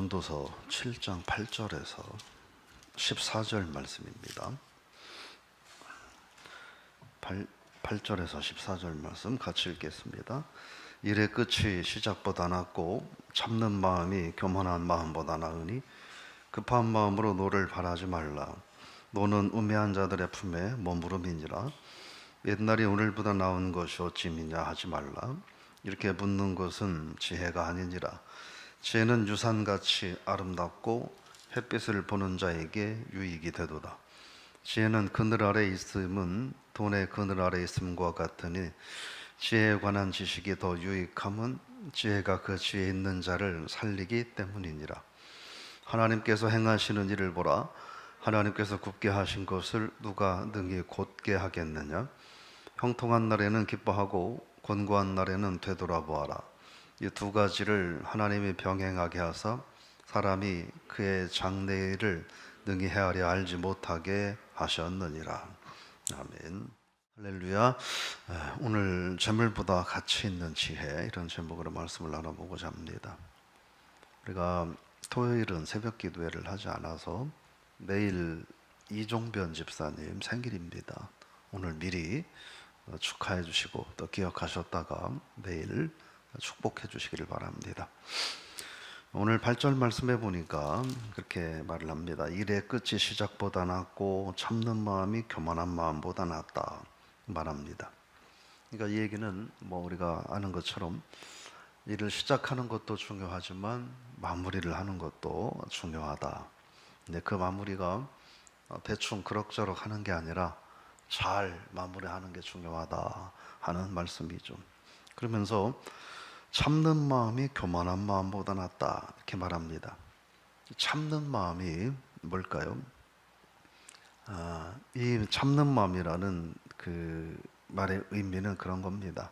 전도서 7장 8절에서 14절 말씀입니다. 8절에서 14절 말씀 같이 읽겠습니다. 일의 끝이 시작보다 낫고 참는 마음이 교만한 마음보다 나으니 급한 마음으로 노를 바라지 말라. 노는 우매한 자들의 품에 머무름이니라. 옛날이 오늘보다 나은 것이 어찌미냐 하지 말라. 이렇게 묻는 것은 지혜가 아니니라. 지혜는 유산같이 아름답고 햇빛을 보는 자에게 유익이 되도다. 지혜는 그늘 아래 있음은 돈의 그늘 아래 있음과 같으니 지혜에 관한 지식이 더 유익함은 지혜가 그 지혜에 있는 자를 살리기 때문이니라. 하나님께서 행하시는 일을 보라. 하나님께서 굽게 하신 것을 누가 능히 곧게 하겠느냐. 형통한 날에는 기뻐하고 곤고한 날에는 되돌아보아라. 이 두 가지를 하나님이 병행하게 하사 사람이 그의 장래일을 능히 헤아려 알지 못하게 하셨느니라. 아멘. 할렐루야. 오늘 재물보다 가치 있는 지혜, 이런 제목으로 말씀을 나눠보고자 합니다. 우리가 토요일은 새벽 기도회를 하지 않아서 내일 이종변 집사님 생일입니다. 오늘 미리 축하해 주시고 또 기억하셨다가 내일 축복해 주시기를 바랍니다. 오늘 8절 말씀해 보니까 그렇게 말을 합니다. 일의 끝이 시작보다 낫고 참는 마음이 교만한 마음보다 낫다 말합니다. 그러니까 이 얘기는 우리가 아는 것처럼 일을 시작하는 것도 중요하지만 마무리를 하는 것도 중요하다. 근데 그 마무리가 대충 그럭저럭 하는 게 아니라 잘 마무리하는 게 중요하다 하는 말씀이죠. 그러면서 참는 마음이 교만한 마음보다 낫다 이렇게 말합니다. 참는 마음이 뭘까요? 이 참는 마음이라는 그 말의 의미는 그런 겁니다.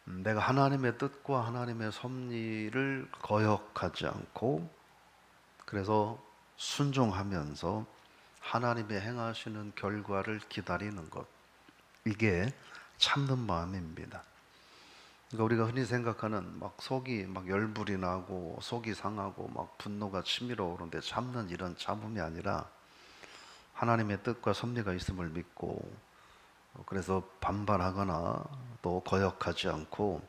내가 하나님의 뜻과 하나님의 섭리를 거역하지 않고 그래서 순종하면서 하나님이 행하시는 결과를 기다리는 것, 이게 참는 마음입니다. 그러니까 우리가 흔히 생각하는 속이 열불이 나고 속이 상하고 분노가 치밀어 오르는데 참는 이런 참음이 아니라 하나님의 뜻과 섭리가 있음을 믿고 그래서 반발하거나 또 거역하지 않고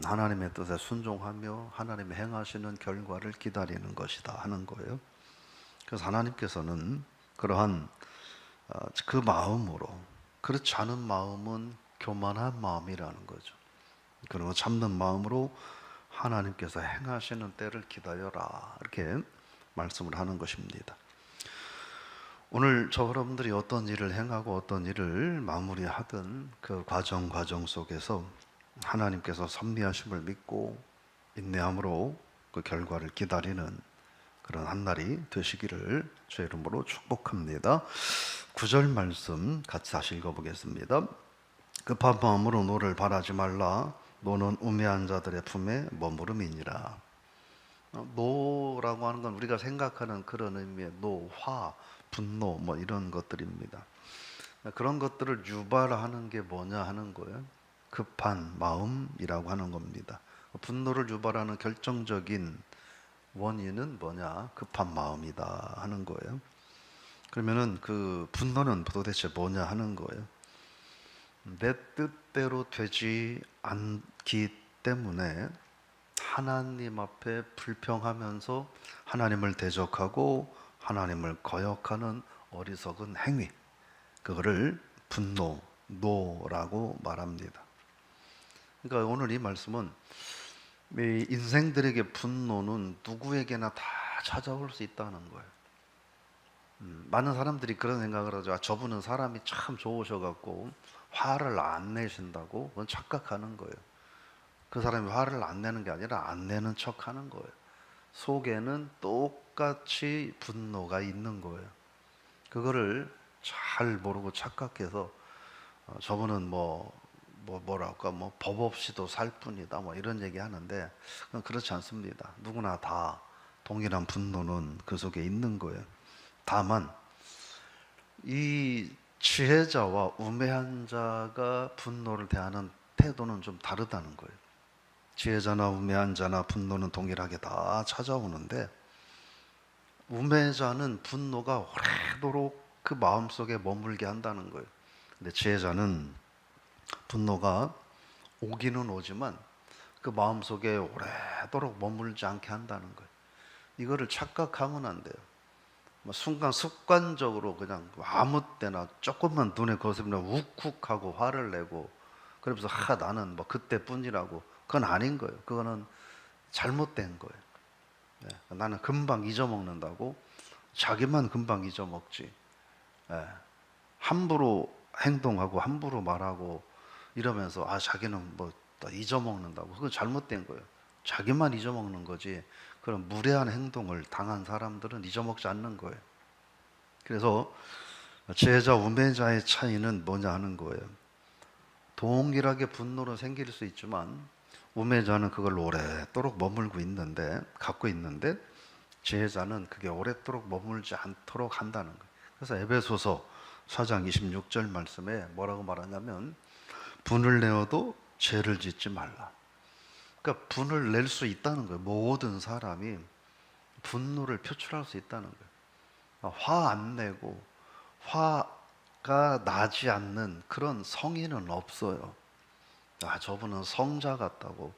하나님의 뜻에 순종하며 하나님이 행하시는 결과를 기다리는 것이다 하는 거예요. 그래서 하나님께서는 그러한 그 마음으로, 그렇지 않은 마음은 교만한 마음이라는 거죠. 그러면 참는 마음으로 하나님께서 행하시는 때를 기다려라 이렇게 말씀을 하는 것입니다. 오늘 저 여러분들이 어떤 일을 행하고 어떤 일을 마무리하든 그 과정 속에서 하나님께서 섭리하심을 믿고 인내함으로 그 결과를 기다리는 그런 한 날이 되시기를 주의 이름으로 축복합니다. 9절 말씀 같이 다시 읽어보겠습니다. 급한 마음으로 노를 바라지 말라. 노는 우매한 자들의 품에 머무름이니라. 노라고 하는 건 우리가 생각하는 그런 의미의 노, 화, 분노 이런 것들입니다. 그런 것들을 유발하는 게 뭐냐 하는 거예요. 급한 마음이라고 하는 겁니다. 분노를 유발하는 결정적인 원인은 뭐냐? 급한 마음이다 하는 거예요. 그러면은 그 분노는 도대체 뭐냐 하는 거예요. 내 뜻대로 되지 않기 때문에 하나님 앞에 불평하면서 하나님을 대적하고 하나님을 거역하는 어리석은 행위, 그거를 분노, 노라고 말합니다. 그러니까 오늘 이 말씀은 인생들에게 분노는 누구에게나 다 찾아올 수 있다는 거예요. 많은 사람들이 그런 생각을 하죠. 저분은 사람이 참 좋으셔갖고 화를 안 내신다고, 그건 착각하는 거예요. 그 사람이 화를 안 내는 게 아니라 안 내는 척 하는 거예요. 속에는 똑같이 분노가 있는 거예요. 그거를 잘 모르고 착각해서 저분은 뭐랄까 법 없이도 살 뿐이다 이런 얘기 하는데 그건 그렇지 않습니다. 누구나 다 동일한 분노는 그 속에 있는 거예요. 다만 이 지혜자와 우매한 자가 분노를 대하는 태도는 좀 다르다는 거예요. 지혜자나 우매한 자나 분노는 동일하게 다 찾아오는데, 우매자는 분노가 오래도록 그 마음속에 머물게 한다는 거예요. 근데 지혜자는 분노가 오기는 오지만 그 마음속에 오래도록 머물지 않게 한다는 거예요. 이거를 착각하면 안 돼요. 순간 습관적으로 그냥 아무 때나 조금만 눈에 거슬리면 욱욱하고 화를 내고, 그러면서 나는 그때뿐이라고. 그건 아닌 거예요. 그거는 잘못된 거예요. 나는 금방 잊어먹는다고. 자기만 금방 잊어먹지. 함부로 행동하고 함부로 말하고 이러면서 자기는 또 잊어먹는다고. 그건 잘못된 거예요. 자기만 잊어먹는 거지, 그런 무례한 행동을 당한 사람들은 잊어먹지 않는 거예요. 그래서 지혜자 우매자의 차이는 뭐냐 하는 거예요. 동일하게 분노로 생길 수 있지만 우매자는 그걸 오래도록 머물고 있는데, 갖고 있는데, 지혜자는 그게 오래도록 머물지 않도록 한다는 거예요. 그래서 에베소서 4장 26절 말씀에 뭐라고 말하냐면, 분을 내어도 죄를 짓지 말라. 그러니까 분을 낼 수 있다는 거예요. 모든 사람이 분노를 표출할 수 있다는 거예요. 화 안 내고 화가 나지 않는 그런 성인은 없어요. 저분은 성자 같다고.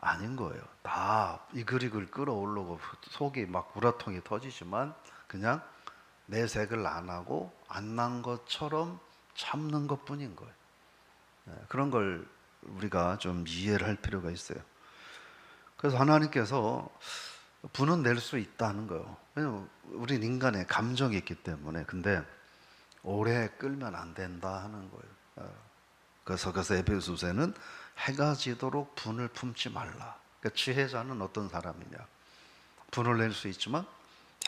아닌 거예요. 다 이글이글 끓어오르고 속이 막 우라통이 터지지만 그냥 내색을 안 하고 안 난 것처럼 참는 것뿐인 거예요. 그런 걸 우리가 좀 이해를 할 필요가 있어요. 그래서 하나님께서 분은 낼 수 있다는 거예요. 왜냐면 우린 인간의 감정이 있기 때문에. 근데 오래 끌면 안 된다 하는 거예요. 그래서 에베소서에는 해가 지도록 분을 품지 말라. 그러니까 지혜자는 어떤 사람이냐? 분을 낼 수 있지만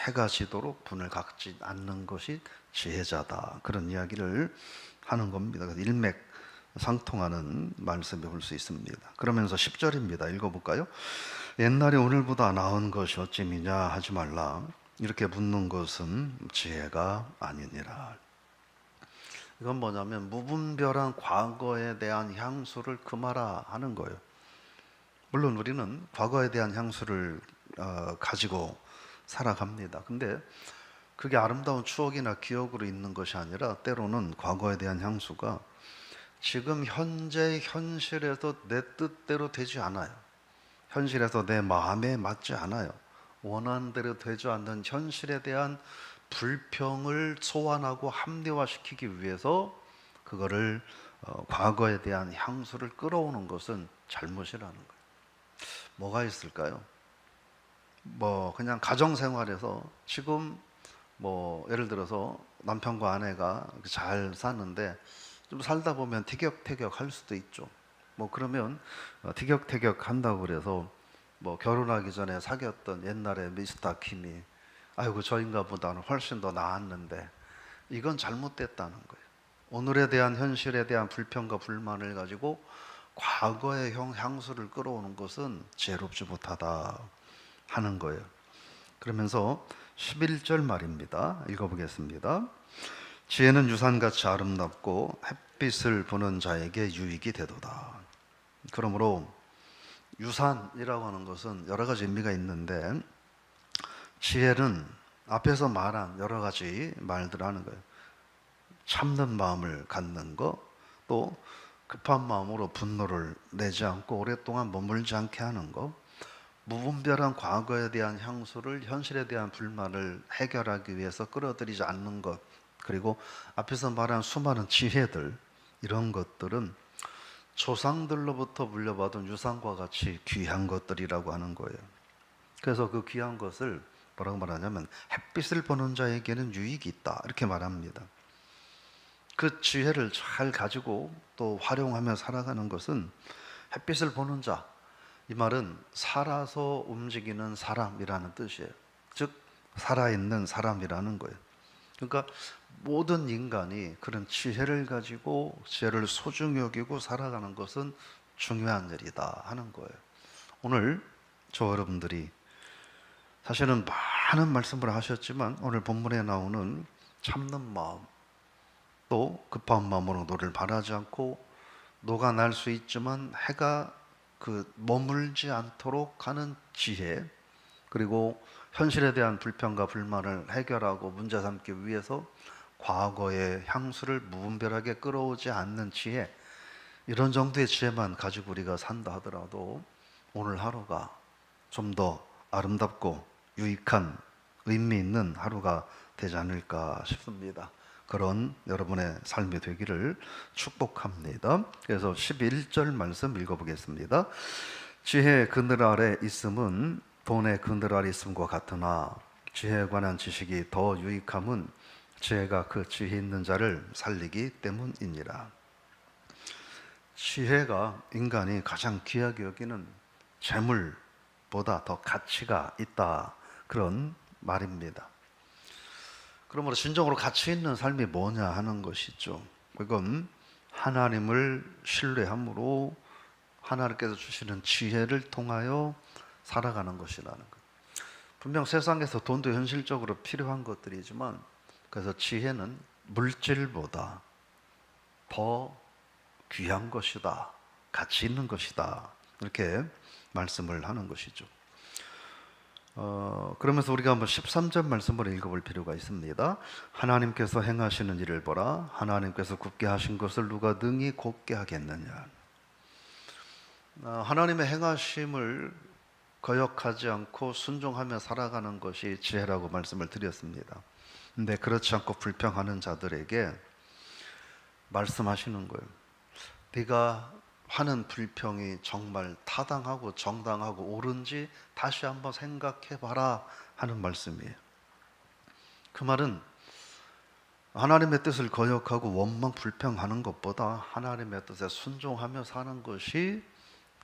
해가 지도록 분을 갖지 않는 것이 지혜자다. 그런 이야기를 하는 겁니다. 그래서 일맥상통하는 말씀을 볼 수 있습니다. 그러면서 10절입니다. 읽어볼까요? 옛날에 오늘보다 나은 것이 어찌미냐 하지 말라. 이렇게 묻는 것은 지혜가 아니니라. 이건 뭐냐면 무분별한 과거에 대한 향수를 금하라 하는 거예요. 물론 우리는 과거에 대한 향수를 가지고 살아갑니다. 근데 그게 아름다운 추억이나 기억으로 있는 것이 아니라, 때로는 과거에 대한 향수가 지금 현재 현실에서 내 뜻대로 되지 않아요. 현실에서 내 마음에 맞지 않아요. 원하는 대로 되지 않는 현실에 대한 불평을 소환하고 합리화시키기 위해서 그거를 과거에 대한 향수를 끌어오는 것은 잘못이라는 거예요. 뭐가 있을까요? 그냥 가정생활에서 지금 예를 들어서 남편과 아내가 잘 사는데 좀 살다 보면 티격태격 할 수도 있죠. 그러면 티격태격 한다고 그래서 결혼하기 전에 사귀었던 옛날에 미스터 킴이 아이고 저 인간보다는 훨씬 더 나았는데, 이건 잘못됐다는 거예요. 오늘에 대한 현실에 대한 불평과 불만을 가지고 과거의 향수를 끌어오는 것은 지혜롭지 못하다 하는 거예요. 그러면서 11절 말입니다. 읽어보겠습니다. 지혜는 유산같이 아름답고 햇빛을 보는 자에게 유익이 되도다. 그러므로 유산이라고 하는 것은 여러 가지 의미가 있는데, 지혜는 앞에서 말한 여러 가지 말들을 하는 거예요. 참는 마음을 갖는 것, 또 급한 마음으로 분노를 내지 않고 오랫동안 머물지 않게 하는 것, 무분별한 과거에 대한 향수를 현실에 대한 불만을 해결하기 위해서 끌어들이지 않는 것, 그리고 앞에서 말한 수많은 지혜들, 이런 것들은 조상들로부터 물려받은 유산과 같이 귀한 것들이라고 하는 거예요. 그래서 그 귀한 것을 뭐라고 말하냐면 햇빛을 보는 자에게는 유익이 있다, 이렇게 말합니다. 그 지혜를 잘 가지고 또 활용하며 살아가는 것은 햇빛을 보는 자, 이 말은 살아서 움직이는 사람이라는 뜻이에요. 즉 살아있는 사람이라는 거예요. 그러니까 모든 인간이 그런 지혜를 가지고 지혜를 소중히 여기고 살아가는 것은 중요한 일이다 하는 거예요. 오늘 저 여러분들이 사실은 많은 말씀을 하셨지만 오늘 본문에 나오는 참는 마음, 또 급한 마음으로 너를 바라지 않고, 노가 날 수 있지만 해가 그 머물지 않도록 하는 지혜, 그리고 현실에 대한 불평과 불만을 해결하고 문제 삼기 위해서 과거의 향수를 무분별하게 끌어오지 않는 지혜, 이런 정도의 지혜만 가지고 우리가 산다 하더라도 오늘 하루가 좀 더 아름답고 유익한 의미 있는 하루가 되지 않을까 싶습니다. 그런 여러분의 삶이 되기를 축복합니다. 그래서 11절 말씀 읽어보겠습니다. 지혜의 그늘 아래 있음은 돈의 그늘 아래 있음과 같으나 지혜에 관한 지식이 더 유익함은 지혜가 그 지혜 있는 자를 살리기 때문이니라. 지혜가 인간이 가장 귀하게 여기는 재물보다 더 가치가 있다, 그런 말입니다. 그러므로 진정으로 가치 있는 삶이 뭐냐 하는 것이죠. 그건 하나님을 신뢰함으로 하나님께서 주시는 지혜를 통하여 살아가는 것이라는 것. 분명 세상에서 돈도 현실적으로 필요한 것들이지만, 그래서 지혜는 물질보다 더 귀한 것이다, 가치 있는 것이다, 이렇게 말씀을 하는 것이죠. 그러면서 우리가 한번 13절 말씀을 읽어볼 필요가 있습니다. 하나님께서 행하시는 일을 보라. 하나님께서 굽게 하신 것을 누가 능히 곱게 하겠느냐. 하나님의 행하심을 거역하지 않고 순종하며 살아가는 것이 지혜라고 말씀을 드렸습니다. 근데 그렇지 않고 불평하는 자들에게 말씀하시는 거예요. 네가 하는 불평이 정말 타당하고 정당하고 옳은지 다시 한번 생각해 봐라 하는 말씀이에요. 그 말은 하나님의 뜻을 거역하고 원망 불평하는 것보다 하나님의 뜻에 순종하며 사는 것이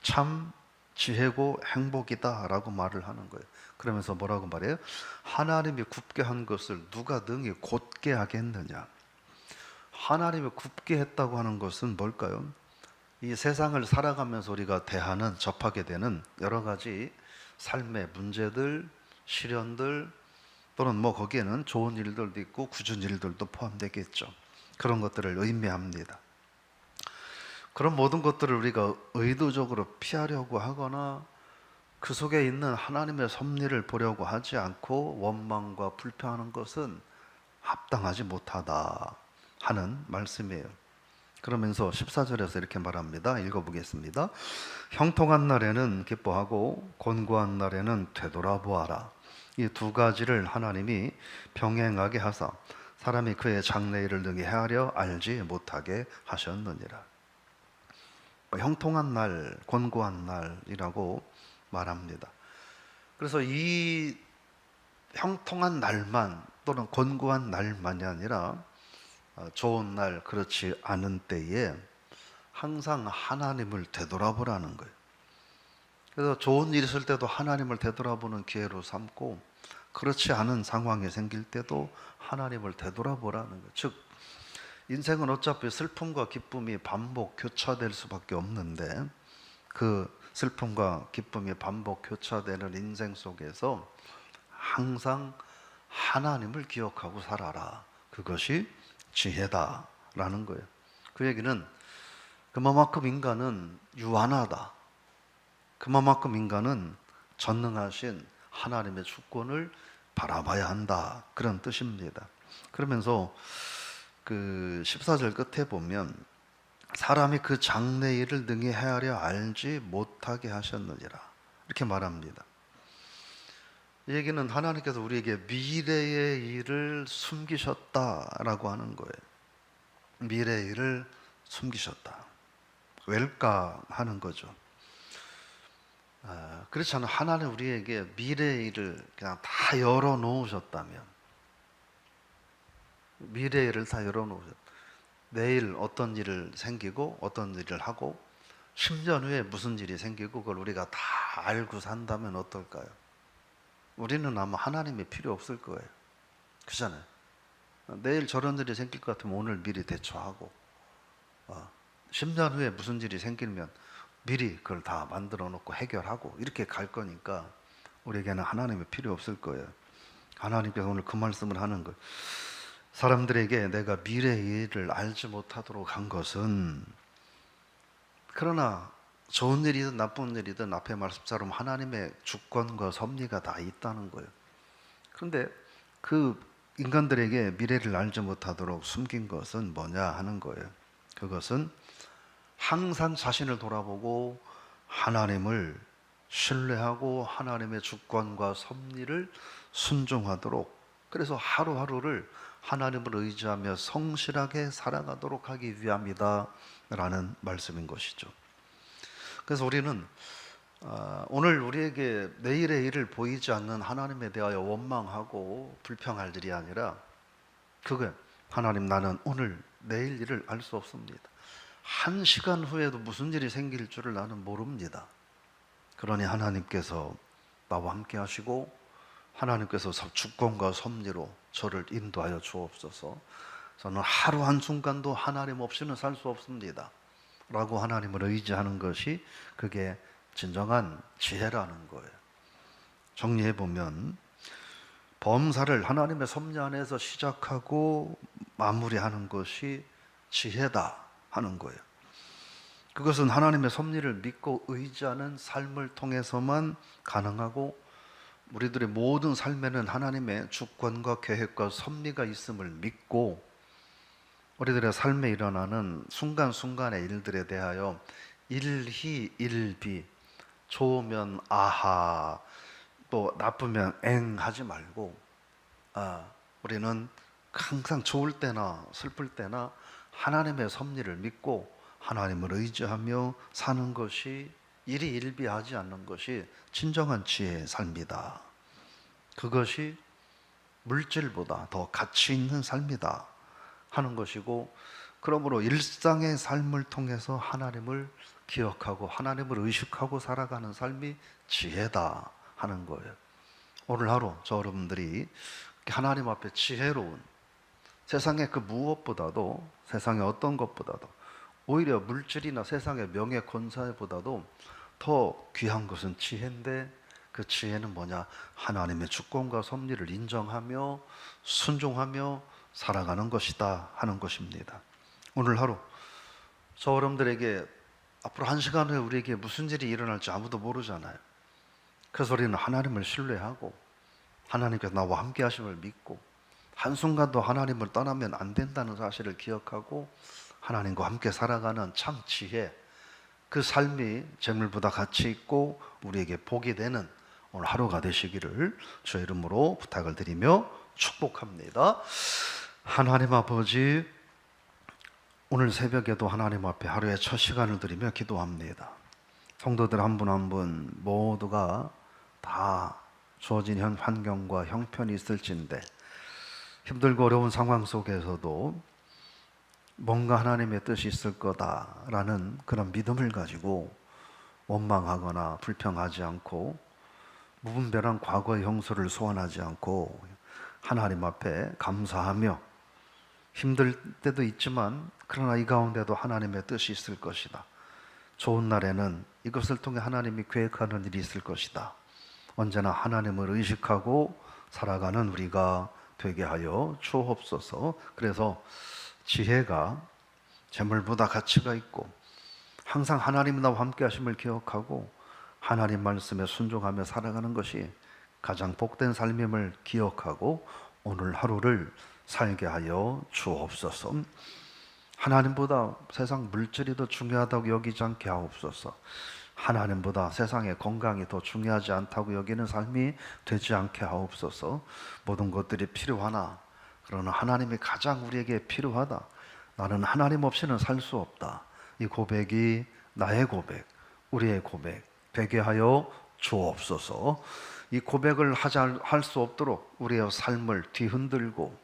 참 지혜고 행복이다 라고 말을 하는 거예요. 그러면서 뭐라고 말해요? 하나님이 굽게 한 것을 누가 능히 곧게 하겠느냐. 하나님이 굽게 했다고 하는 것은 뭘까요? 이 세상을 살아가면서 우리가 대하는, 접하게 되는 여러 가지 삶의 문제들, 시련들, 또는 뭐 거기에는 좋은 일들도 있고 굳은 일들도 포함되겠죠. 그런 것들을 의미합니다. 그런 모든 것들을 우리가 의도적으로 피하려고 하거나 그 속에 있는 하나님의 섭리를 보려고 하지 않고 원망과 불평하는 것은 합당하지 못하다 하는 말씀이에요. 그러면서 14절에서 이렇게 말합니다. 읽어보겠습니다. 형통한 날에는 기뻐하고 곤고한 날에는 되돌아보아라. 이 두 가지를 하나님이 병행하게 하사 사람이 그의 장래일을 능히 헤아려 알지 못하게 하셨느니라. 형통한 날, 곤고한 날이라고 말합니다. 그래서 이 형통한 날만 또는 곤고한 날만이 아니라 좋은 날, 그렇지 않은 때에 항상 하나님을 되돌아보라는 거예요. 그래서 좋은 일 있을 때도 하나님을 되돌아보는 기회로 삼고, 그렇지 않은 상황이 생길 때도 하나님을 되돌아보라는 거예요. 즉, 인생은 어차피 슬픔과 기쁨이 반복 교차될 수밖에 없는데, 그 슬픔과 기쁨이 반복 교차되는 인생 속에서 항상 하나님을 기억하고 살아라. 그것이 지혜다라는 거예요. 그 얘기는 그만큼 인간은 유한하다, 그만큼 인간은 전능하신 하나님의 주권을 바라봐야 한다, 그런 뜻입니다. 그러면서 그 14절 끝에 보면 사람이 그 장래일을 능히 헤아려 알지 못하게 하셨느니라, 이렇게 말합니다. 이 얘기는 하나님께서 우리에게 미래의 일을 숨기셨다라고 하는 거예요. 미래의 일을 숨기셨다. 왜일까 하는 거죠. 그렇지 않으면 하나님 우리에게 미래의 일을 그냥 다 열어놓으셨다면, 미래의 일을 다 열어놓으셨다. 내일 어떤 일을 생기고 어떤 일을 하고 10년 후에 무슨 일이 생기고 그걸 우리가 다 알고 산다면 어떨까요? 우리는 아마 하나님이 필요 없을 거예요. 그렇잖아요. 내일 저런 일이 생길 것 같으면 오늘 미리 대처하고 10년 후에 무슨 일이 생기면 미리 그걸 다 만들어 놓고 해결하고 이렇게 갈 거니까 우리에게는 하나님이 필요 없을 거예요. 하나님께서 오늘 그 말씀을 하는 거예요. 사람들에게 내가 미래의 일을 알지 못하도록 한 것은, 그러나 좋은 일이든 나쁜 일이든 앞에 말씀처럼 하나님의 주권과 섭리가 다 있다는 거예요. 그런데 그 인간들에게 미래를 알지 못하도록 숨긴 것은 뭐냐 하는 거예요. 그것은 항상 자신을 돌아보고 하나님을 신뢰하고 하나님의 주권과 섭리를 순종하도록, 그래서 하루하루를 하나님을 의지하며 성실하게 살아가도록 하기 위함이다 라는 말씀인 것이죠. 그래서 우리는 오늘 우리에게 내일의 일을 보이지 않는 하나님에 대하여 원망하고 불평할 일이 아니라, 그게 하나님, 나는 오늘 내일 일을 알 수 없습니다. 1시간 후에도 무슨 일이 생길 줄을 나는 모릅니다. 그러니 하나님께서 나와 함께 하시고 하나님께서 주권과 섭리로 저를 인도하여 주옵소서. 저는 하루 한순간도 하나님 없이는 살 수 없습니다 라고 하나님을 의지하는 것이, 그게 진정한 지혜라는 거예요. 정리해보면 범사를 하나님의 섭리 안에서 시작하고 마무리하는 것이 지혜다 하는 거예요. 그것은 하나님의 섭리를 믿고 의지하는 삶을 통해서만 가능하고, 우리들의 모든 삶에는 하나님의 주권과 계획과 섭리가 있음을 믿고, 우리들의 삶에 일어나는 순간순간의 일들에 대하여 일희 일비, 좋으면 아하, 또 나쁘면 엥 하지 말고, 우리는 항상 좋을 때나 슬플 때나 하나님의 섭리를 믿고 하나님을 의지하며 사는 것이, 일희일비하지 않는 것이 진정한 지혜의 삶이다. 그것이 물질보다 더 가치 있는 삶이다 하는 것이고, 그러므로 일상의 삶을 통해서 하나님을 기억하고 하나님을 의식하고 살아가는 삶이 지혜다 하는 거예요. 오늘 하루 저 여러분들이 하나님 앞에 지혜로운, 세상의 그 무엇보다도, 세상의 어떤 것보다도, 오히려 물질이나 세상의 명예 권세보다도 더 귀한 것은 지혜인데, 그 지혜는 뭐냐? 하나님의 주권과 섭리를 인정하며 순종하며 살아가는 것이다 하는 것입니다. 오늘 하루 저 여러분들에게 앞으로 1시간 후에 우리에게 무슨 일이 일어날지 아무도 모르잖아요. 그래서 우리는 하나님을 신뢰하고 하나님께서 나와 함께 하심을 믿고, 한순간도 하나님을 떠나면 안 된다는 사실을 기억하고 하나님과 함께 살아가는 참 지혜, 그 삶이 재물보다 가치 있고 우리에게 복이 되는 오늘 하루가 되시기를 주의 이름으로 부탁을 드리며 축복합니다. 하나님 아버지, 오늘 새벽에도 하나님 앞에 하루의 첫 시간을 드리며 기도합니다. 성도들 한 분 한 분 모두가 다 주어진 환경과 형편이 있을진데, 힘들고 어려운 상황 속에서도 뭔가 하나님의 뜻이 있을 거다라는 그런 믿음을 가지고 원망하거나 불평하지 않고, 무분별한 과거의 형수를 소환하지 않고 하나님 앞에 감사하며, 힘들 때도 있지만 그러나 이 가운데도 하나님의 뜻이 있을 것이다, 좋은 날에는 이것을 통해 하나님이 계획하는 일이 있을 것이다, 언제나 하나님을 의식하고 살아가는 우리가 되게 하여 주옵소서. 그래서 지혜가 재물보다 가치가 있고, 항상 하나님 나와 함께 하심을 기억하고 하나님 말씀에 순종하며 살아가는 것이 가장 복된 삶임을 기억하고 오늘 하루를 살게 하여 주옵소서. 하나님보다 세상 물질이 더 중요하다고 여기지 않게 하옵소서. 하나님보다 세상의 건강이 더 중요하지 않다고 여기는 삶이 되지 않게 하옵소서. 모든 것들이 필요하나, 그러나 하나님이 가장 우리에게 필요하다, 나는 하나님 없이는 살 수 없다, 이 고백이 나의 고백, 우리의 고백 되게 하여 주옵소서. 이 고백을 할 수 없도록 우리의 삶을 뒤흔들고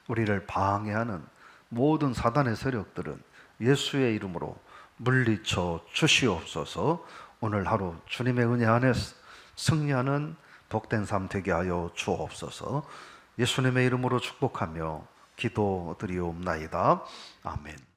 우리를 방해하는 모든 사단의 세력들은 예수의 이름으로 물리쳐 주시옵소서. 오늘 하루 주님의 은혜 안에 승리하는 복된 삶 되게 하여 주옵소서. 예수님의 이름으로 축복하며 기도드리옵나이다. 아멘.